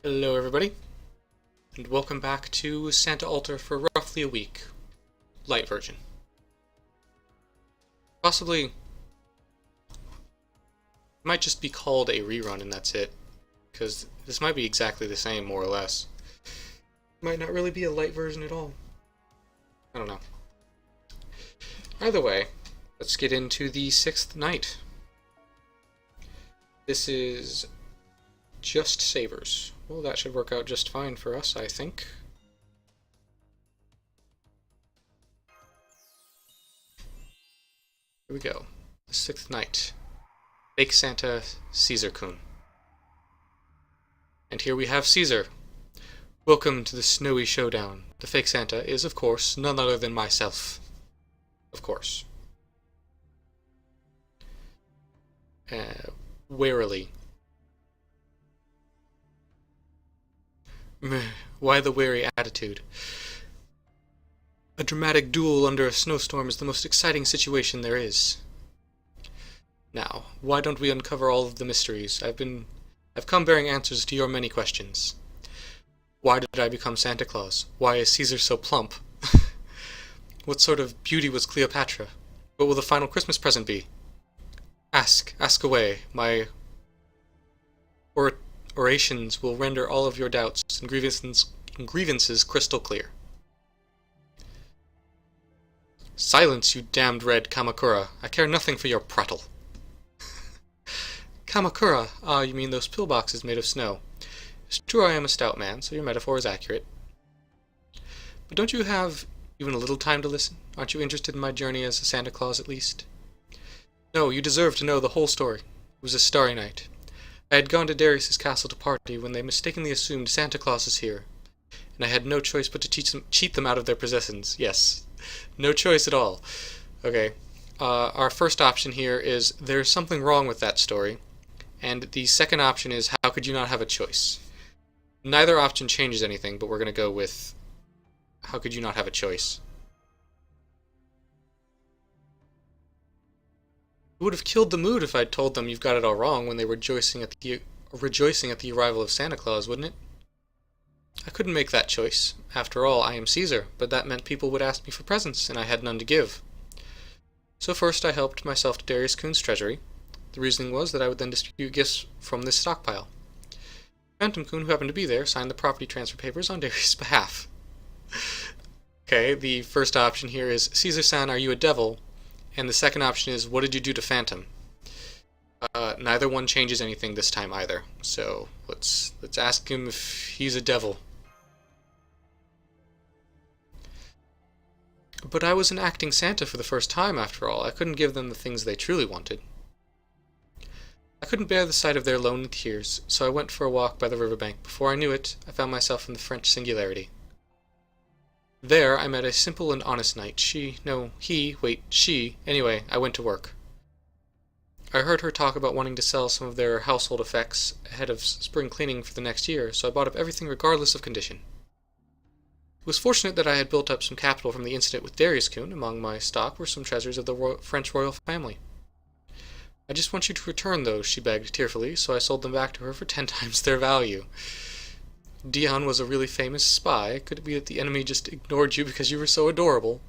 Hello everybody, and welcome back to Santa Altar for roughly a week. Light version. Possibly, might just be called a rerun and that's it, because this might be exactly the same, more or less. Might not really be a light version at all. I don't know. Either way, let's get into the 6th night. This is just savers. Well, that should work out just fine for us, I think. Here we go. The 6th night. Fake Santa-Caesar-Kun. And here we have Caesar. Welcome to the snowy showdown. The fake Santa is, of course, none other than myself. Of course. Warily. Why the wary attitude? A dramatic duel under a snowstorm is the most exciting situation there is. Now, why don't we uncover all of the mysteries? I've come bearing answers to your many questions. Why did I become Santa Claus? Why is Caesar so plump? What sort of beauty was Cleopatra? What will the final Christmas present be? Ask away. My orations will render all of your doubts and grievances crystal clear. Silence, you damned red Kamakura. I care nothing for your prattle. Kamakura? Ah, you mean those pillboxes made of snow. It's true I am a stout man, so your metaphor is accurate. But don't you have even a little time to listen? Aren't you interested in my journey as a Santa Claus, at least? No, you deserve to know the whole story. It was a starry night. I had gone to Darius's castle to party when they mistakenly assumed Santa Claus is here, and I had no choice but to cheat them out of their possessions. Yes, no choice at all. Okay, our first option here is there's something wrong with that story, and the second option is how could you not have a choice? Neither option changes anything, but we're going to go with how could you not have a choice? It would have killed the mood if I'd told them you've got it all wrong when they were rejoicing at the arrival of Santa Claus, wouldn't it? I couldn't make that choice. After all, I am Caesar, but that meant people would ask me for presents, and I had none to give. So first I helped myself to Darius Kun's treasury. The reasoning was that I would then distribute gifts from this stockpile. Phantom Kun, who happened to be there, signed the property transfer papers on Darius' behalf. Okay, the first option here is, Caesar-san, are you a devil? And the second option is, what did you do to Phantom? Neither one changes anything this time either. So let's ask him if he's a devil. But I was an acting Santa for the first time, after all. I couldn't give them the things they truly wanted. I couldn't bear the sight of their lonely tears, so I went for a walk by the riverbank. Before I knew it, I found myself in the French singularity. There, I met a simple and honest knight. She, anyway, I went to work. I heard her talk about wanting to sell some of their household effects ahead of spring cleaning for the next year, so I bought up everything regardless of condition. It was fortunate that I had built up some capital from the incident with Darius Kun. Among my stock were some treasures of the French royal family. I just want you to return those, she begged tearfully, so I sold them back to her for 10 times their value. Dion was a really famous spy. Could it be that the enemy just ignored you because you were so adorable?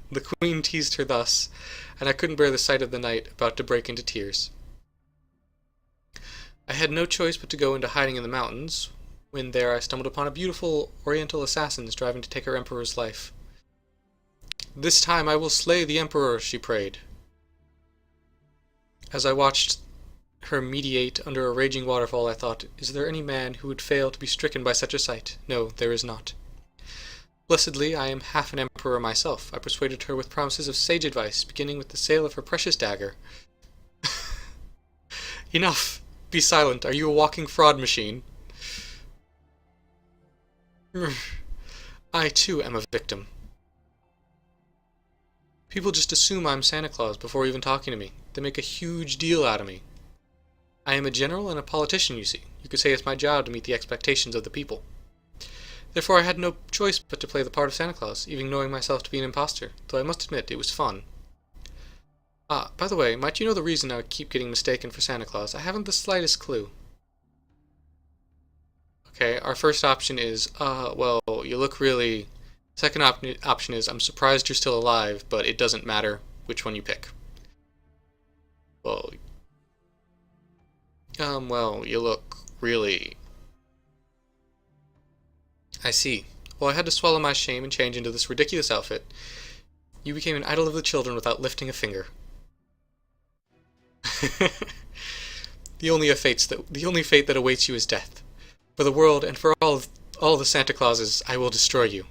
The queen teased her thus, and I couldn't bear the sight of the knight about to break into tears. I had no choice but to go into hiding in the mountains. When there, I stumbled upon a beautiful oriental assassin driving to take her emperor's life. This time I will slay the emperor, she prayed. As I watched her mediate under a raging waterfall, I thought, is there any man who would fail to be stricken by such a sight? No, there is not. Blessedly, I am half an emperor myself. I persuaded her with promises of sage advice, beginning with the sale of her precious dagger. Enough! Be silent. Are you a walking fraud machine? I, too, am a victim. People just assume I'm Santa Claus before even talking to me. They make a huge deal out of me. I am a general and a politician, you see. You could say it's my job to meet the expectations of the people. Therefore I had no choice but to play the part of Santa Claus, even knowing myself to be an impostor, though I must admit it was fun. Ah, by the way, might you know the reason I keep getting mistaken for Santa Claus? I haven't the slightest clue. Okay, our first option is, well, you look really... Second option is, I'm surprised you're still alive, but it doesn't matter which one you pick. Well, well, you look really... I see. Well, I had to swallow my shame and change into this ridiculous outfit. You became an idol of the children without lifting a finger. The only fate that awaits you is death. For the world and for all the Santa Clauses, I will destroy you.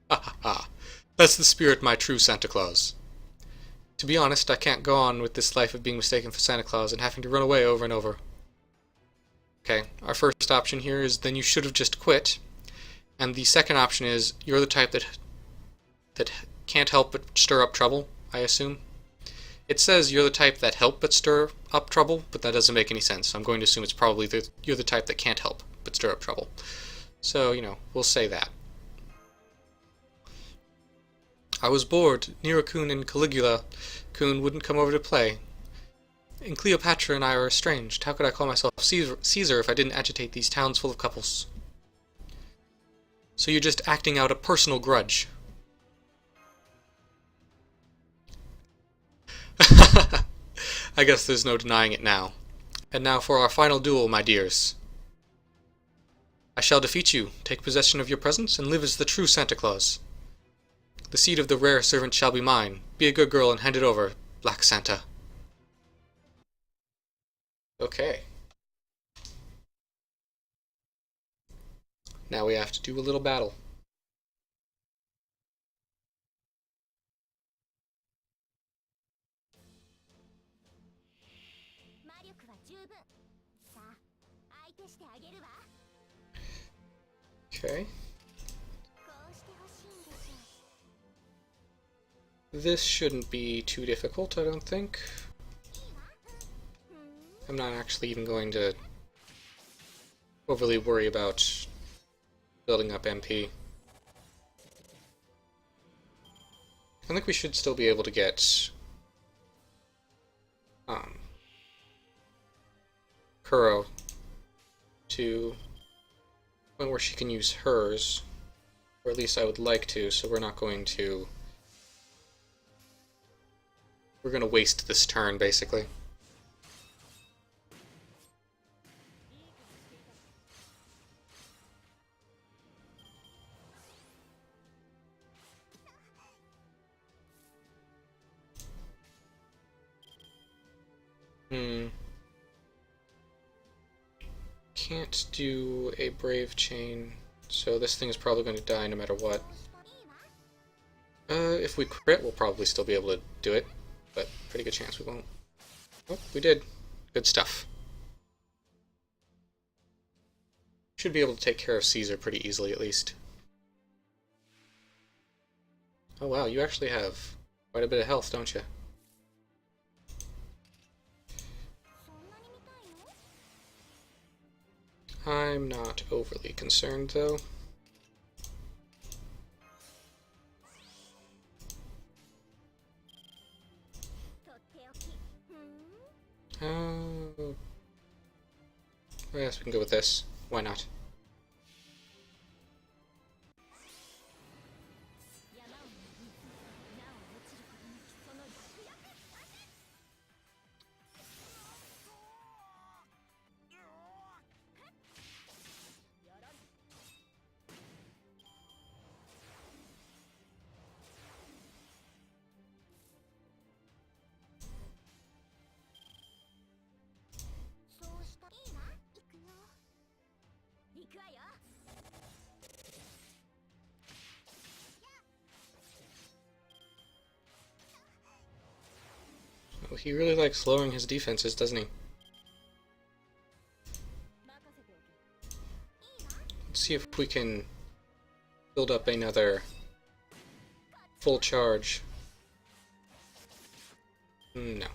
Ha ha ha. That's the spirit, my true Santa Claus. To be honest, I can't go on with this life of being mistaken for Santa Claus and having to run away over and over. Okay, our first option here is then you should have just quit. And the second option is you're the type that can't help but stir up trouble, I assume. It says you're the type that help but stir up trouble, but that doesn't make any sense. So I'm going to assume it's probably you're the type that can't help but stir up trouble. So, we'll say that. I was bored. Nero-kun and Caligula-kun wouldn't come over to play. And Cleopatra and I are estranged. How could I call myself Caesar if I didn't agitate these towns full of couples? So you're just acting out a personal grudge. I guess there's no denying it now. And now for our final duel, my dears. I shall defeat you, take possession of your presents, and live as the true Santa Claus. The seed of the rare servant shall be mine. Be a good girl and hand it over, Black Santa. Okay. Now we have to do a little battle. Okay. This shouldn't be too difficult, I don't think. I'm not actually even going to overly worry about building up MP. I think we should still be able to get Kuro to the point where she can use hers, or at least I would like to, so we're going to waste this turn, basically. Can't do a Brave Chain, so this thing is probably going to die no matter what. If we crit, we'll probably still be able to do it, but pretty good chance we won't. Oh, we did. Good stuff. Should be able to take care of Caesar pretty easily, at least. Oh wow, you actually have quite a bit of health, don't you? I'm not overly concerned, though. Oh, I guess we can go with this. Why not? Oh, he really likes lowering his defenses, doesn't he? Let's see if we can build up another full charge. No.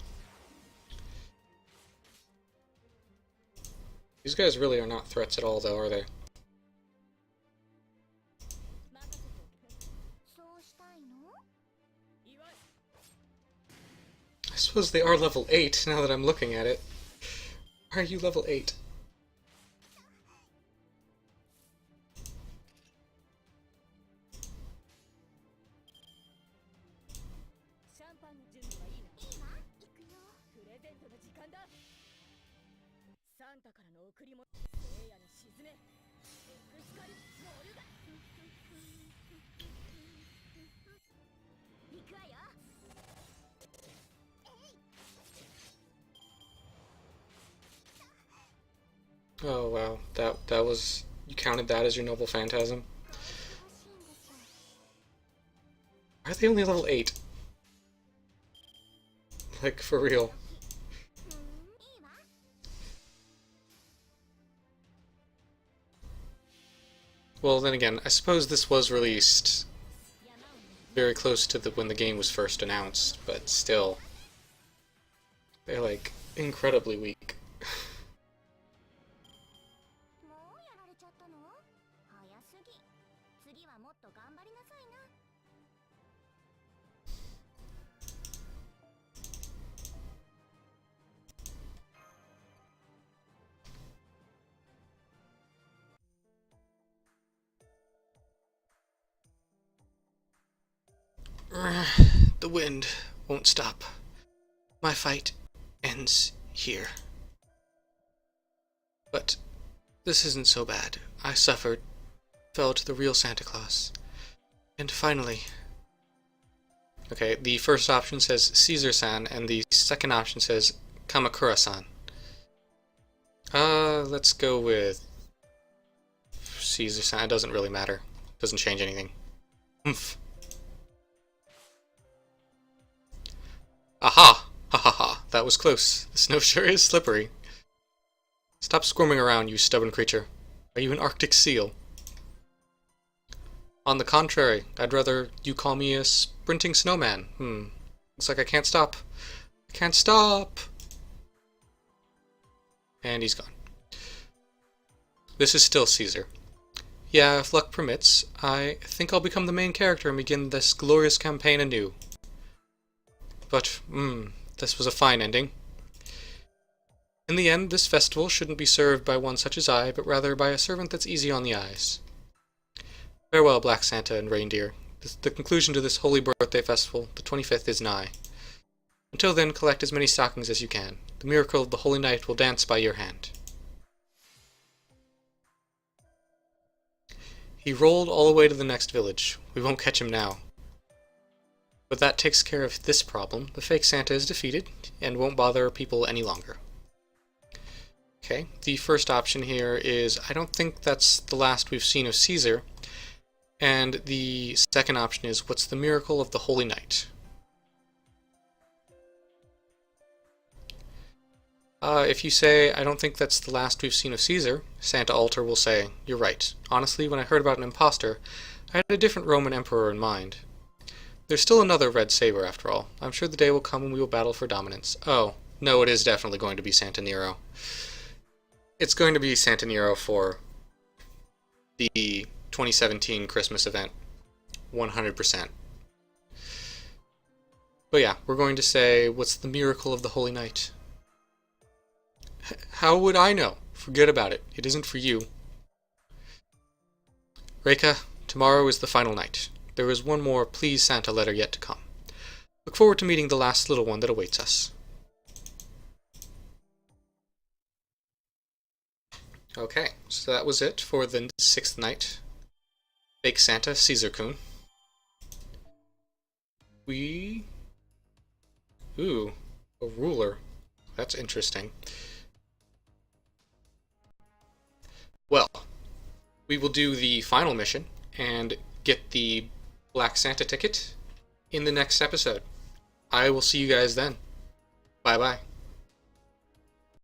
These guys really are not threats at all, though, are they? I suppose they are level 8, now that I'm looking at it. Why are you level 8? Oh wow, that was, you counted that as your noble phantasm? Are they only level 8? Like, for real. Well, then again, I suppose this was released very close to when the game was first announced, but still, they're like incredibly weak. The wind won't stop. My fight ends here. But this isn't so bad. I suffered, fell to the real Santa Claus. And finally... Okay, the first option says Caesar-san, and the second option says Kamakura-san. Let's go with Caesar-san. It doesn't really matter. Doesn't change anything. Oomph. Aha! Ha ha ha. That was close. The snow sure is slippery. Stop squirming around, you stubborn creature. Are you an Arctic seal? On the contrary, I'd rather you call me a sprinting snowman. Looks like I can't stop. I can't stop! And he's gone. This is still Caesar. Yeah, if luck permits, I think I'll become the main character and begin this glorious campaign anew. But, this was a fine ending. In the end, this festival shouldn't be served by one such as I, but rather by a servant that's easy on the eyes. Farewell, Black Santa and reindeer. The conclusion to this holy birthday festival, the 25th, is nigh. Until then, collect as many stockings as you can. The miracle of the holy night will dance by your hand. He rolled all the way to the next village. We won't catch him now. But that takes care of this problem. The fake Santa is defeated, and won't bother people any longer. Okay, the first option here is, I don't think that's the last we've seen of Caesar. And the second option is, what's the miracle of the Holy Night? If you say, I don't think that's the last we've seen of Caesar, Santa Alter will say, you're right. Honestly, when I heard about an imposter, I had a different Roman emperor in mind. There's still another red saber, after all. I'm sure the day will come when we will battle for dominance. Oh, no, it is definitely going to be Santa Nero. It's going to be Santa Nero for the 2017 Christmas event. 100%. But yeah, we're going to say, what's the miracle of the Holy Night? How would I know? Forget about it. It isn't for you. Reika, tomorrow is the final night. There is one more Please Santa letter yet to come. Look forward to meeting the last little one that awaits us. Okay, so that was it for the 6th night. Fake Santa, Caesar-Kun. Ooh, a ruler. That's interesting. Well, we will do the final mission and get the Black Santa ticket in the next episode. I will see you guys then. Bye-bye.